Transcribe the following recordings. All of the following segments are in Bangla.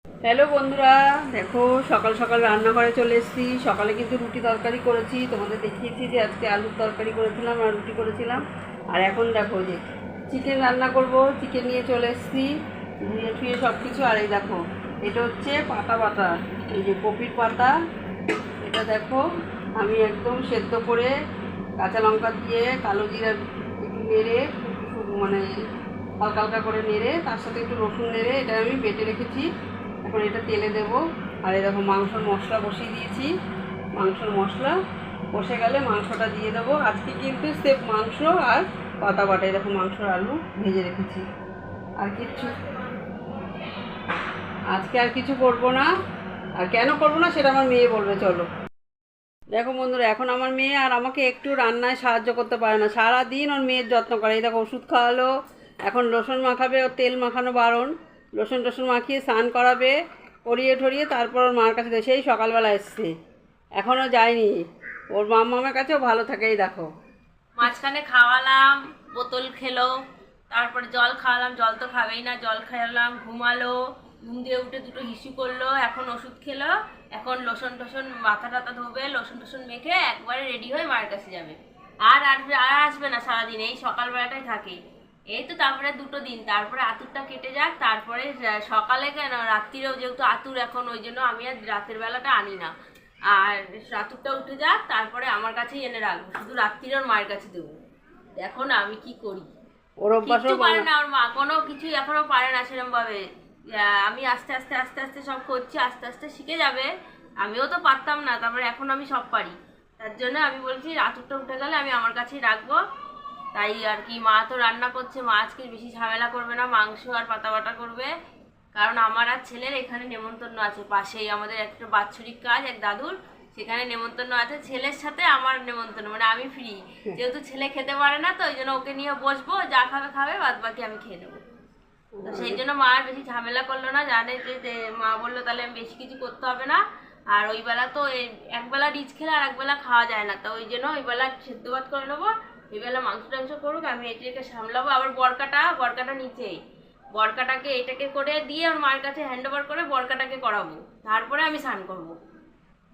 হ্যালো বন্ধুরা, দেখো সকাল সকাল রান্নাঘরে চলে এসেছি। সকালে কিন্তু রুটি তরকারি করেছি, তোমাদের দেখিয়েছি যে আজকে আলুর তরকারি করেছিলাম আর রুটি করেছিলাম। আর এখন দেখো যে চিকেন রান্না করব, চিকেন নিয়ে চলে এসেছি, ধুয়ে টুয়ে সব কিছু। আর এই দেখো এটা হচ্ছে পাতা বাটা, এই যে কপির পাতা। এটা দেখো আমি একদম সেদ্ধ করে কাঁচা লঙ্কা দিয়ে কালো জিরা একটু নেড়ে, মানে হালকা হালকা করে নেড়ে, তার সাথে একটু রসুন নেড়ে এটা আমি বেটে রেখেছি। এখন এটা তেলে দেবো। আর এই দেখো মাংসর মশলা বসিয়ে দিয়েছি। মাংসর মশলা বসে গেলে মাংসটা দিয়ে দেবো। আজকে কিন্তু সেফ মাংস আর পাতা বাটা, এই দেখো মাংসর আলু ভেজে রেখেছি। আর কিচ্ছু আজকে আর কিছু করবো না। আর কেন করবো না সেটা আমার মেয়ে বলবে, চলো। দেখো বন্ধুরা, এখন আমার মেয়ে আর আমাকে একটু রান্নায় সাহায্য করতে পারে না, সারাদিন ওর মেয়ের যত্ন করে। এই দেখো ওষুধ খাওয়ালো, এখন লোশন মাখাবে, ওর তেল মাখানো বারণ। লোশন টোশন মাখিয়ে স্নান করাবে, করিয়ে ঠরিয়ে তারপর ওর মার কাছে দেয়। সেই সকালবেলা এসছে, এখনও যায়নি। ওর মামার কাছেও ভালো থাকে। এই দেখো মাঝখানে খাওয়ালাম, বোতল খেলো, তারপরে জল খাওয়ালাম, জল তো খাবেই না, জল খাওয়ালাম, ঘুমালো, ঘুম দিয়ে উঠে দুটো হিসু করলো, এখন ওষুধ খেলো, এখন লোশন টোশন মাথা টাথা ধোবে, লোশন টোশন মেখে একবারে রেডি হয়ে মায়ের কাছে যাবে। আর আসবে না সারাদিন, এই সকালবেলাটাই থাকে। এই তো তারপরে দুটো দিন, তারপরে আতুরটা কেটে যাক, তারপরে সকালে কেন রাত্রিরেও, যেহেতু আতুর এখন, ওই জন্য আমি আর রাতের বেলাটা আনি না। আর রাতুরটা উঠে যাক, তারপরে আমার কাছেই এনে রাখবো, শুধু রাত্রির ওর মায়ের কাছে দেবো। দেখো না আমি কি করি, ওর কিচ্ছু অভ্যাসও পারে না ওর মা, কোনো কিছু এখনো পারে না সেরকম ভাবে। আমি আস্তে আস্তে আস্তে আস্তে সব করছি, আস্তে আস্তে শিখে যাবে। আমিও তো পারতাম না, তারপরে এখন আমি সব পারি। তার জন্য আমি বলছি রাতুরটা উঠে গেলে আমি আমার কাছেই রাখবো। তাই আর কি, মা তো রান্না করছে, মা আজকে বেশি ঝামেলা করবে না, মাংস আর পাতা বাটা করবে। কারণ আমার আর ছেলের এখানে নেমন্তন্ন আছে, পাশেই আমাদের একটা বাৎসরিক কাজ এক দাদুর, সেখানে নেমন্তন্ন আছে। ছেলের সাথে আমার নেমন্তন্ন, মানে আমি ফ্রি, যেহেতু ছেলে খেতে পারে না, তো ওই জন্য ওকে নিয়ে বসবো, যা খাবে খাবে, বাদ বাকি আমি খেয়ে নেবো। তো সেই জন্য মা আর বেশি ঝামেলা করলো না, জানে যে মা বললো তাহলে আমি বেশি কিছু করতে হবে না। আর ওই বেলা তো একবেলা রিচ খেলে আর একবেলা খাওয়া যায় না, তো ওই জন্য ওই বেলা সেদ্ধ ভাত করে নেবো, এই বেলা মাংস টাংস করুক, আমি এটাকে সামলাবো। আবার বরকাটা নিচেই, বরকাটাকে এটাকে করে দিয়ে ওর মায়ের কাছে হ্যান্ড ওভার করে বরকাটাকে করাবো, তারপরে আমি স্নান করবো।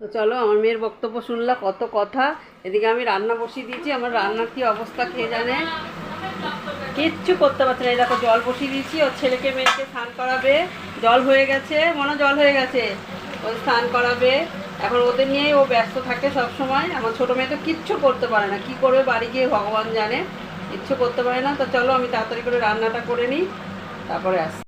তো চলো, আমার মেয়ের বক্তব্য শুনলা, কত কথা। এদিকে আমি রান্না বসিয়ে দিয়েছি, আমার রান্নার কি অবস্থা খেয়ে জানে, কিচ্ছু করতে পারছে না। এই দেখো জল বসিয়ে দিয়েছি, ওর ছেলেকে মেয়েকে স্নান করাবে। জল হয়ে গেছে, জল হয়ে গেছে, ওই স্নান করাবে। এখন ওদের নিয়েই ও ব্যস্ত থাকে সব সময়। আমার ছোটো মেয়ে তো কিচ্ছু করতে পারে না, কি করবে বাড়ি গিয়ে ভগবান জানে, কিচ্ছু করতে পারে না। তো চলো আমি তাড়াতাড়ি করে রান্নাটা করে নিই, তারপরে আসি।